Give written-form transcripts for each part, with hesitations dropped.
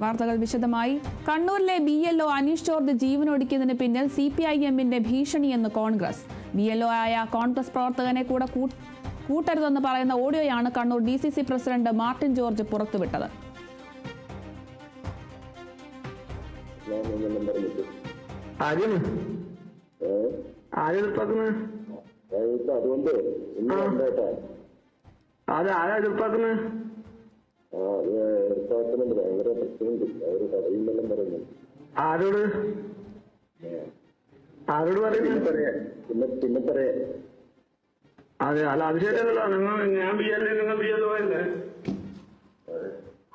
വാർത്തകൾ വിശദമായി. കണ്ണൂരിലെ BLO അനീഷ് ജോർജ് ജീവനൊടുക്കിയതിന് പിന്നിൽ CPIM-ന്റെ ഭീഷണിയെന്ന് കോൺഗ്രസ്. BLO ആയ കോൺഗ്രസ് പ്രവർത്തകനെ കൂടെ കൂട്ടരുതെന്ന് പറയുന്ന ഓഡിയോയാണ് കണ്ണൂർ DCC പ്രസിഡന്റ് മാർട്ടിൻ ജോർജ് പുറത്തുവിട്ടത്. ആരോട് അതെ അല്ല അത് ശരിയല്ലല്ലോ. ഞാൻ നിങ്ങൾ BLO അല്ലേ?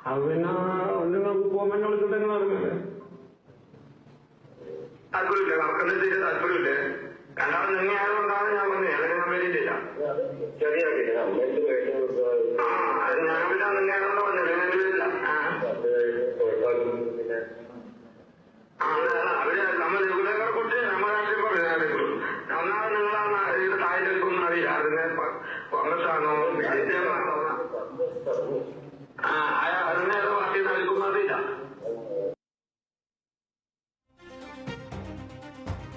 അത് പിന്നെ നിങ്ങൾക്ക് പോകാൻ വിളിച്ചിട്ടെന്ന് പറഞ്ഞല്ലേ? താല്പര്യമില്ല, നമുക്കെന്താ ചെയ്ത് താല്പര്യമില്ലേ? രണ്ടാമത് നിങ്ങൾ ആയതുകൊണ്ടാണ് ഞാൻ പറഞ്ഞത്. അങ്ങനെ വേണ്ടിയിട്ടില്ല. ശരിയാക്കില്ല അത് ഞാൻ പിന്നെ നിങ്ങൾ ആയതുകൊണ്ട് പറഞ്ഞില്ല. അങ്ങനെ വരില്ല. അവര് നമ്മൾ ഇവിടെ കുറിച്ച് നമ്മൾ രാഷ്ട്രീയം പറയുന്നത് ഒന്നാമത് നിങ്ങളാണ് ഇത് താഴെടുക്കും അറിയില്ല. അതിനെ കോൺഗ്രസ് ആണോ BJP ആണോ അതിനെ പാർട്ടി നൽകും അറിയില്ല.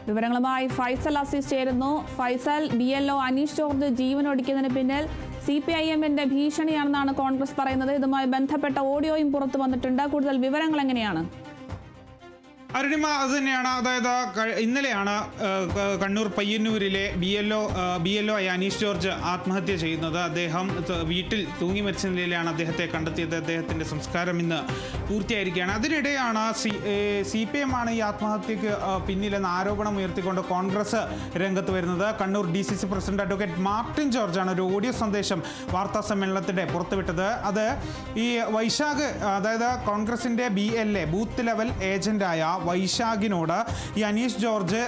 വിവരങ്ങളുമായി ഫൈസൽ അസീസ് ചേരുന്നു. ഫൈസൽ, BLO അനീഷ് ജോർജ് ജീവനൊടുക്കിയതിന് പിന്നിൽ CPIM-ന്റെ ഭീഷണിയാണെന്നാണ് കോൺഗ്രസ് പറയുന്നത്. ഇതുമായി ബന്ധപ്പെട്ട ഓഡിയോയും പുറത്തു വന്നിട്ടുണ്ട്. കൂടുതൽ വിവരങ്ങൾ എങ്ങനെയാണ്? അരുണിമ, അത് തന്നെയാണ്. അതായത് ഇന്നലെയാണ് കണ്ണൂർ പയ്യന്നൂരിലെ BLO ആയ അനീഷ് ജോർജ് ആത്മഹത്യ ചെയ്യുന്നത്. അദ്ദേഹം വീട്ടിൽ തൂങ്ങി മരിച്ച നിലയിലാണ് അദ്ദേഹത്തെ കണ്ടെത്തിയത്. അദ്ദേഹത്തിൻ്റെ സംസ്കാരം ഇന്ന് പൂർത്തിയായിരിക്കുകയാണ്. അതിനിടെയാണ് CPM ആണ് ഈ ആത്മഹത്യക്ക് പിന്നിലെന്ന ആരോപണം ഉയർത്തിക്കൊണ്ട് കോൺഗ്രസ് രംഗത്ത് വരുന്നത്. Kannur DCC president advocate Martin ജോർജാണ് ഒരു ഓഡിയോ സന്ദേശം വാർത്താ സമ്മേളനത്തിൻ്റെ പുറത്തുവിട്ടത്. അത് ഈ വൈശാഖ്, അതായത് കോൺഗ്രസിൻ്റെ BLA ബൂത്ത് ലെവൽ ഏജന്റായ വൈശാഖിനോട് ഈ അനീഷ് ജോർജ്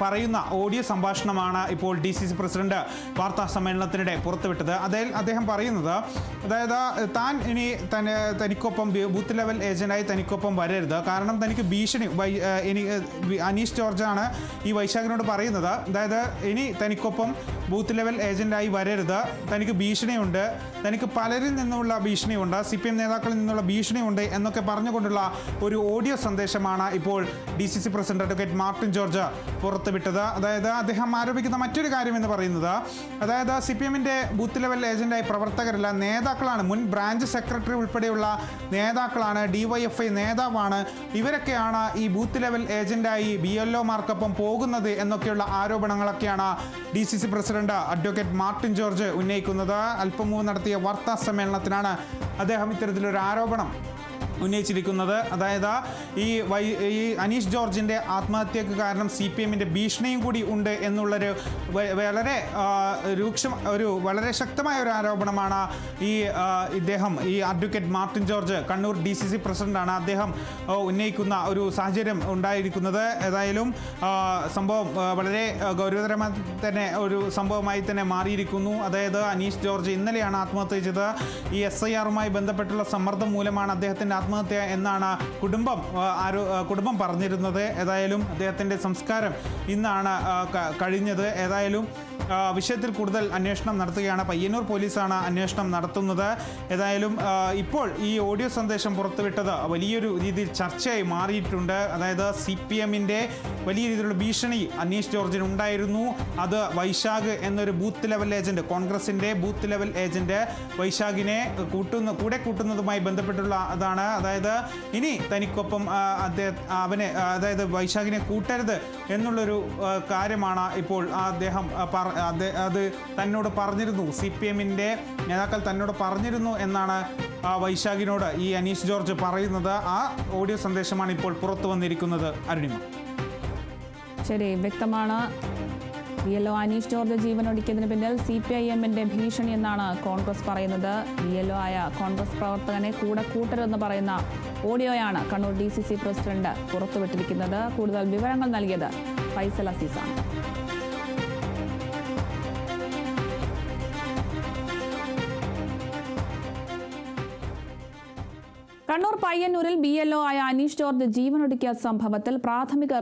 പറയുന്ന ഓഡിയോ സംഭാഷണമാണ് ഇപ്പോൾ DCC പ്രസിഡന്റ് വാർത്താ സമ്മേളനത്തിനിടെ പുറത്തുവിട്ടത്. അതിൽ അദ്ദേഹം പറയുന്നത്, അതായത് താൻ ഇനി തനിക്കൊപ്പം ബൂത്ത് ലെവൽ ഏജന്റായി തനിക്കൊപ്പം വരരുത്, കാരണം തനിക്ക് ഭീഷണി അനീഷ് ജോർജാണ് ഈ വൈശാഖിനോട് പറയുന്നത്. അതായത് ഇനി തനിക്കൊപ്പം ബൂത്ത് ലെവൽ ഏജന്റായി വരരുത്, തനിക്ക് ഭീഷണിയുണ്ട്, തനിക്ക് പലരിൽ നിന്നുള്ള ഭീഷണിയുണ്ട്, CPM നേതാക്കളിൽ നിന്നുള്ള ഭീഷണിയുണ്ട് എന്നൊക്കെ പറഞ്ഞുകൊണ്ടുള്ള ഒരു ഓഡിയോ സന്ദേശമാണ് ഇപ്പോൾ DCC president advocate Martin George പുറത്തുവിട്ടത്. അതായത് അദ്ദേഹം ആരോപിക്കുന്ന മറ്റൊരു കാര്യം എന്ന് പറയുന്നത്, അതായത് CPM-ന്റെ ബൂത്ത് ലെവൽ ഏജന്റായി പ്രവർത്തകരല്ല, നേതാക്കളാണ്, മുൻ ബ്രാഞ്ച് സെക്രട്ടറി ഉൾപ്പെടെയുള്ള നേതാക്കളാണ്, DYFI നേതാവാണ്, ഇവരൊക്കെയാണ് ഈ ബൂത്ത് ലെവൽ ഏജന്റായി BLO-മാർക്കൊപ്പം പോകുന്നത് എന്നൊക്കെയുള്ള ആരോപണങ്ങളൊക്കെയാണ് DCC president advocate Martin George ഉന്നയിക്കുന്നത്. അല്പം മുമ്പ് നടത്തിയ വാർത്താ സമ്മേളനത്തിനാണ് അദ്ദേഹം ഇത്തരത്തിലൊരു ആരോപണം ഉന്നയിച്ചിരിക്കുന്നത്. അതായത് ഈ അനീഷ് ജോർജിൻ്റെ ആത്മഹത്യക്ക് കാരണം CPM-ന്റെ ഭീഷണിയും കൂടി ഉണ്ട് എന്നുള്ളൊരു വളരെ ശക്തമായ ഒരു ആരോപണമാണ് ഈ അഡ്വക്കേറ്റ് മാർട്ടിൻ ജോർജ്, കണ്ണൂർ DCC പ്രസിഡന്റാണ്, അദ്ദേഹം ഉന്നയിക്കുന്ന ഒരു സാഹചര്യം ഉണ്ടായിരിക്കുന്നത്. ഏതായാലും സംഭവം വളരെ ഗൗരവതരമായി തന്നെ ഒരു സംഭവമായി തന്നെ മാറിയിരിക്കുന്നു. അതായത് അനീഷ് ജോർജ് ഇന്നലെയാണ് ആത്മഹത്യ ചെയ്തത്. ഈ SIR-മായി ബന്ധപ്പെട്ടുള്ള സമ്മർദ്ദം മൂലമാണ് അദ്ദേഹത്തിൻ്റെ ആത്മഹത്യ എന്നാണ് കുടുംബം പറഞ്ഞിരുന്നത്. ഏതായാലും അദ്ദേഹത്തിൻ്റെ സംസ്കാരം ഇന്നാണ് കഴിഞ്ഞത്. ഏതായാലും വിഷയത്തിൽ കൂടുതൽ അന്വേഷണം നടത്തുകയാണ്. പയ്യന്നൂർ പോലീസാണ് അന്വേഷണം നടത്തുന്നത്. ഏതായാലും ഇപ്പോൾ ഈ ഓഡിയോ സന്ദേശം പുറത്തുവിട്ടത് വലിയൊരു രീതിയിൽ ചർച്ചയായി മാറിയിട്ടുണ്ട്. അതായത് CPM-ന്റെ വലിയ രീതിയിലുള്ള ഭീഷണി അനീഷ് ജോർജിന് ഉണ്ടായിരുന്നു. അത് വൈശാഖ് എന്നൊരു ബൂത്ത് ലെവൽ ഏജന്റ്, കോൺഗ്രസിൻ്റെ ബൂത്ത് ലെവൽ ഏജന്റ് വൈശാഖിനെ കൂടെ കൂട്ടുന്നതുമായി ബന്ധപ്പെട്ടുള്ള അതാണ്. അതായത് ഇനി തനിക്കൊപ്പം അതായത് വൈശാഖിനെ കൂട്ടരുത് എന്നുള്ളൊരു കാര്യമാണ് ഇപ്പോൾ അദ്ദേഹം അത് തന്നോട് പറഞ്ഞിരുന്നു, CPM-ന്റെ നേതാക്കൾ തന്നോട് പറഞ്ഞിരുന്നു എന്നാണ് വൈശാഖിനോട് ഈ അനീഷ് ജോർജ് പറയുന്നത്. ആ ഓഡിയോ സന്ദേശമാണ് ഇപ്പോൾ പുറത്തു വന്നിരിക്കുന്നത്. അരുണിമ, ശരി, വ്യക്തമാണ്. BLO അനീഷ് ജോർജ് ജീവനൊടുക്കിയതിന് പിന്നിൽ CPIM-ന്റെ ഭീഷണി എന്നാണ് കോൺഗ്രസ് പറയുന്നത്. BLO ആയ കോൺഗ്രസ് പ്രവർത്തകനെ കൂട്ടരുതെന്ന് പറയുന്ന ഓഡിയോയാണ് കണ്ണൂർ DCC പ്രസിഡന്റ് പുറത്തുവിട്ടിരിക്കുന്നത്. കൂടുതൽ വിവരങ്ങൾ നൽകിയത് ഫൈസൽ അസീസാണ്. കണ്ണൂർ പയ്യന്നൂരിൽ BLO ആയ അനീഷ് ജോർജ് ജീവനൊടുക്കിയ സംഭവത്തിൽ പ്രാഥമിക